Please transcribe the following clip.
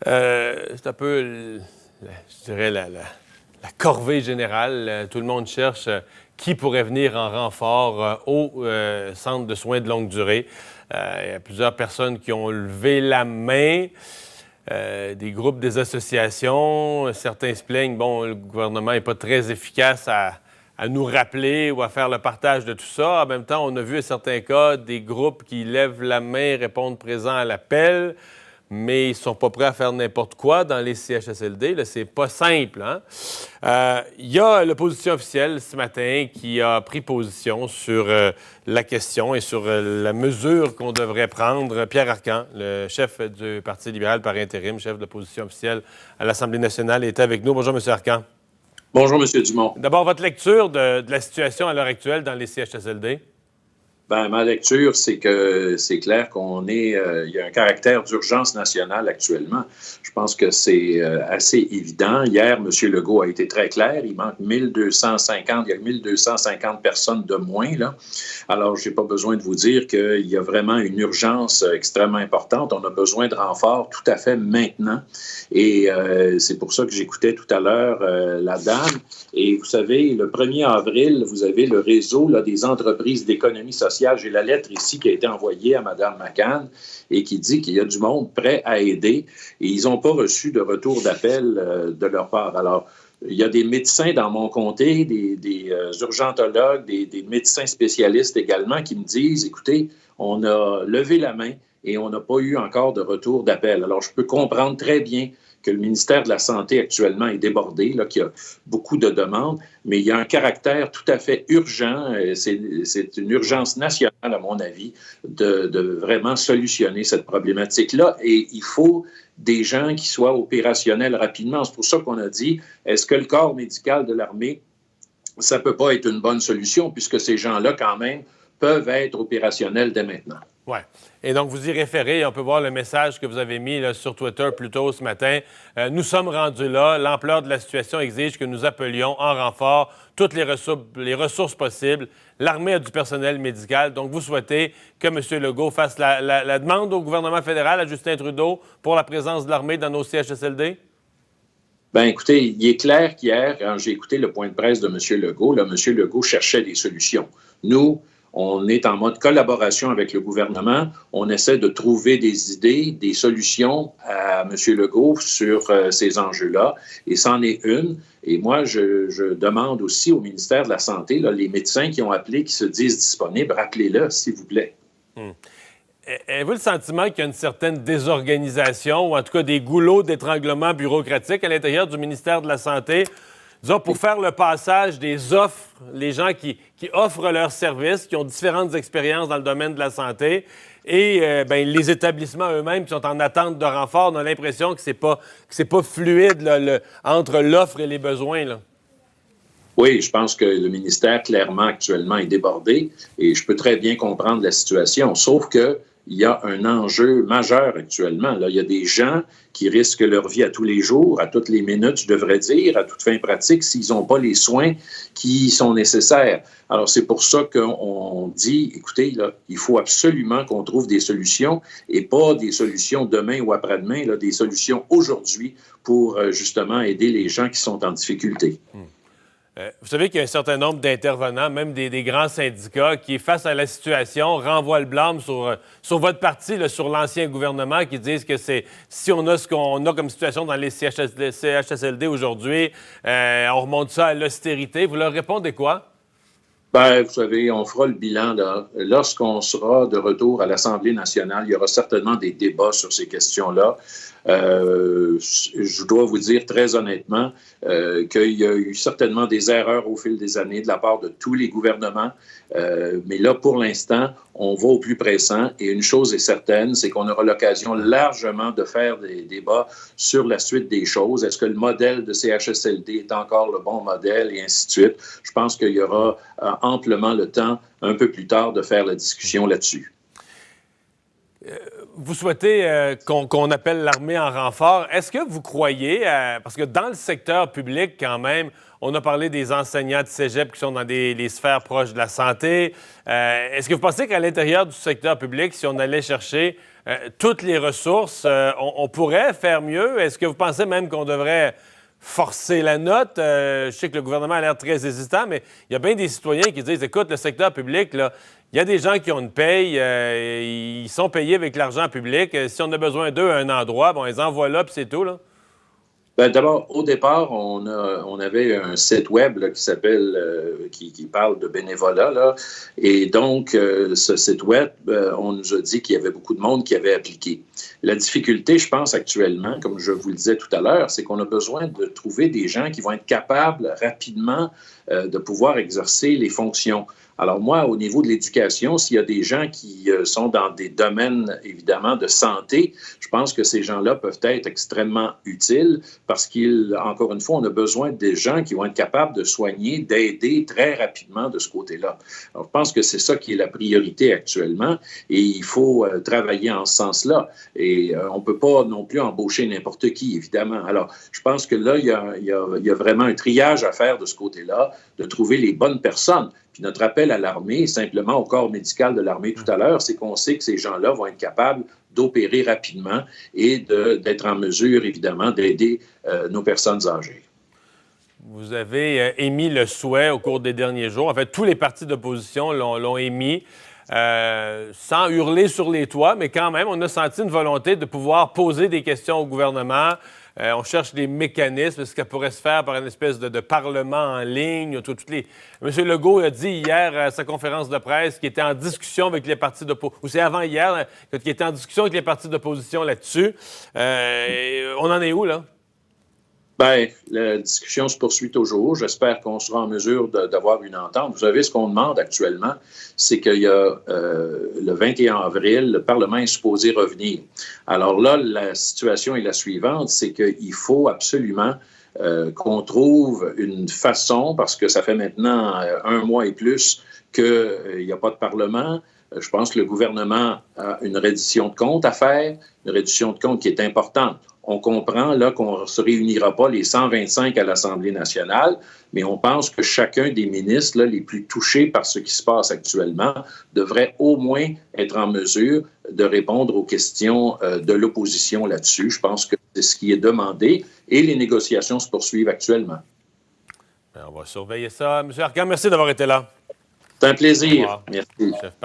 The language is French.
C'est un peu, je dirais, la corvée générale. Tout le monde cherche qui pourrait venir en renfort au centre de soins de longue durée. Il y a plusieurs personnes qui ont levé la main. Des groupes, des associations. Certains se plaignent, le gouvernement n'est pas très efficace à nous rappeler ou à faire le partage de tout ça. En même temps, on a vu à certains cas des groupes qui lèvent la main, répondent présent à l'appel, mais ils ne sont pas prêts à faire n'importe quoi dans les CHSLD. Là, c'est pas simple, hein? Il y a l'opposition officielle ce matin qui a pris position sur la question et sur la mesure qu'on devrait prendre. Pierre Arcan, le chef du Parti libéral par intérim, chef de l'opposition officielle à l'Assemblée nationale, est avec nous. Bonjour, M. Arcan. Bonjour, M. Dumont. D'abord, votre lecture de la situation à l'heure actuelle dans les CHSLD? Ben, ma lecture, c'est que c'est clair il y a un caractère d'urgence nationale actuellement. Je pense que c'est assez évident. Hier, M. Legault a été très clair. Il manque 1250, il y a 1250 personnes de moins, là. Alors, j'ai pas besoin de vous dire qu'il y a vraiment une urgence extrêmement importante. On a besoin de renforts tout à fait maintenant. Et c'est pour ça que j'écoutais tout à l'heure la dame. Et vous savez, le 1er avril, vous avez le réseau là, des entreprises d'économie sociale. J'ai la lettre ici qui a été envoyée à Mme McCann et qui dit qu'il y a du monde prêt à aider et ils n'ont pas reçu de retour d'appel de leur part. Alors, il y a des médecins dans mon comté, des urgentologues, des médecins spécialistes également qui me disent, écoutez, on a levé la main et on n'a pas eu encore de retour d'appel. Alors, je peux comprendre très bien que le ministère de la Santé actuellement est débordé, là, qu'il y a beaucoup de demandes, mais il y a un caractère tout à fait urgent. C'est une urgence nationale, à mon avis, de vraiment solutionner cette problématique-là. Et il faut des gens qui soient opérationnels rapidement. C'est pour ça qu'on a dit, est-ce que le corps médical de l'armée, ça peut pas être une bonne solution, puisque ces gens-là, quand même, peuvent être opérationnels dès maintenant. Oui. Et donc, vous y référez. On peut voir le message que vous avez mis là, sur Twitter plus tôt ce matin. Nous sommes rendus là. L'ampleur de la situation exige que nous appelions en renfort toutes les ressources possibles. L'armée a du personnel médical. Donc, vous souhaitez que M. Legault fasse la demande au gouvernement fédéral, à Justin Trudeau, pour la présence de l'armée dans nos CHSLD? Bien, écoutez, il est clair qu'hier, quand j'ai écouté le point de presse de M. Legault, là, M. Legault cherchait des solutions. Nous, on est en mode collaboration avec le gouvernement. On essaie de trouver des idées, des solutions à M. Legault sur ces enjeux-là. Et c'en est une. Et moi, je demande aussi au ministère de la Santé, là, les médecins qui ont appelé, qui se disent disponibles, rappelez-le, s'il vous plaît. Avez-vous le sentiment qu'il y a une certaine désorganisation ou en tout cas des goulots d'étranglement bureaucratique à l'intérieur du ministère de la Santé? Disons, pour faire le passage des offres, les gens qui offrent leurs services, qui ont différentes expériences dans le domaine de la santé, et les établissements eux-mêmes qui sont en attente de renfort, on a l'impression que c'est pas fluide là, entre l'offre et les besoins, là. Oui, je pense que le ministère, clairement, actuellement, est débordé, et je peux très bien comprendre la situation, sauf que il y a un enjeu majeur actuellement. Là, il y a des gens qui risquent leur vie à tous les jours, à toutes les minutes, je devrais dire, à toute fin pratique, s'ils n'ont pas les soins qui sont nécessaires. Alors, c'est pour ça qu'on dit, écoutez, là, il faut absolument qu'on trouve des solutions et pas des solutions demain ou après-demain, là, des solutions aujourd'hui pour justement aider les gens qui sont en difficulté. Vous savez qu'il y a un certain nombre d'intervenants, même des grands syndicats, qui, face à la situation, renvoient le blâme sur votre parti, là, sur l'ancien gouvernement, qui disent que si on a ce qu'on a comme situation dans les CHSLD aujourd'hui, on remonte ça à l'austérité. Vous leur répondez quoi? Ben, vous savez, on fera le bilan là. Lorsqu'on sera de retour à l'Assemblée nationale. Il y aura certainement des débats sur ces questions-là. Je dois vous dire très honnêtement qu'il y a eu certainement des erreurs au fil des années de la part de tous les gouvernements. Mais là, pour l'instant, on va au plus pressant. Et une chose est certaine, c'est qu'on aura l'occasion largement de faire des débats sur la suite des choses. Est-ce que le modèle de CHSLD est encore le bon modèle et ainsi de suite? Je pense qu'il y aura amplement le temps, un peu plus tard, de faire la discussion là-dessus. vous souhaitez qu'on appelle l'armée en renfort. Est-ce que vous croyez, parce que dans le secteur public, quand même, on a parlé des enseignants de cégep qui sont dans les sphères proches de la santé. Est-ce que vous pensez qu'à l'intérieur du secteur public, si on allait chercher toutes les ressources, on pourrait faire mieux? Est-ce que vous pensez même qu'on devrait forcer la note? Je sais que le gouvernement a l'air très hésitant, mais il y a bien des citoyens qui disent, écoute, le secteur public, là, il y a des gens qui ont une paye, ils sont payés avec l'argent public. Si on a besoin d'eux à un endroit, bon, ils envoient là, puis c'est tout, là. Ben, d'abord, au départ, on avait un site web là, qui s'appelle, qui parle de bénévolat, là. Et donc, ce site web, on nous a dit qu'il y avait beaucoup de monde qui avait appliqué. La difficulté, je pense, actuellement, comme je vous le disais tout à l'heure, c'est qu'on a besoin de trouver des gens qui vont être capables rapidement de pouvoir exercer les fonctions. Alors moi, au niveau de l'éducation, s'il y a des gens qui sont dans des domaines, évidemment, de santé, je pense que ces gens-là peuvent être extrêmement utiles parce qu'encore une fois, on a besoin des gens qui vont être capables de soigner, d'aider très rapidement de ce côté-là. Alors, je pense que c'est ça qui est la priorité actuellement et il faut travailler en ce sens-là. Et on ne peut pas non plus embaucher n'importe qui, évidemment. Alors, je pense que là, il y a vraiment un triage à faire de ce côté-là, de trouver les bonnes personnes. Puis notre appel à l'armée, simplement au corps médical de l'armée tout à l'heure, c'est qu'on sait que ces gens-là vont être capables d'opérer rapidement et d'être en mesure, évidemment, d'aider nos personnes âgées. Vous avez émis le souhait au cours des derniers jours. En fait, tous les partis d'opposition l'ont émis, sans hurler sur les toits, mais quand même, on a senti une volonté de pouvoir poser des questions au gouvernement. On cherche des mécanismes. Est-ce que ça pourrait se faire par une espèce de parlement en ligne? M. Legault a dit hier à sa conférence de presse qu'il était en discussion avec les partis d'opposition, ou c'est avant-hier, qu'il était en discussion avec les partis d'opposition là-dessus. On en est où, là? Bien, la discussion se poursuit toujours. J'espère qu'on sera en mesure d'avoir une entente. Vous savez, ce qu'on demande actuellement, c'est qu'il y a le 21 avril, le Parlement est supposé revenir. Alors là, la situation est la suivante, c'est qu'il faut absolument qu'on trouve une façon, parce que ça fait maintenant un mois et plus qu'il n'y a pas de Parlement. Je pense que le gouvernement a une reddition de comptes à faire, une reddition de comptes qui est importante. On comprend là qu'on ne se réunira pas les 125 à l'Assemblée nationale, mais on pense que chacun des ministres là, les plus touchés par ce qui se passe actuellement devrait au moins être en mesure de répondre aux questions de l'opposition là-dessus. Je pense que c'est ce qui est demandé et les négociations se poursuivent actuellement. Bien, on va surveiller ça. M. Arcand, merci d'avoir été là. C'est un plaisir. Merci. Chef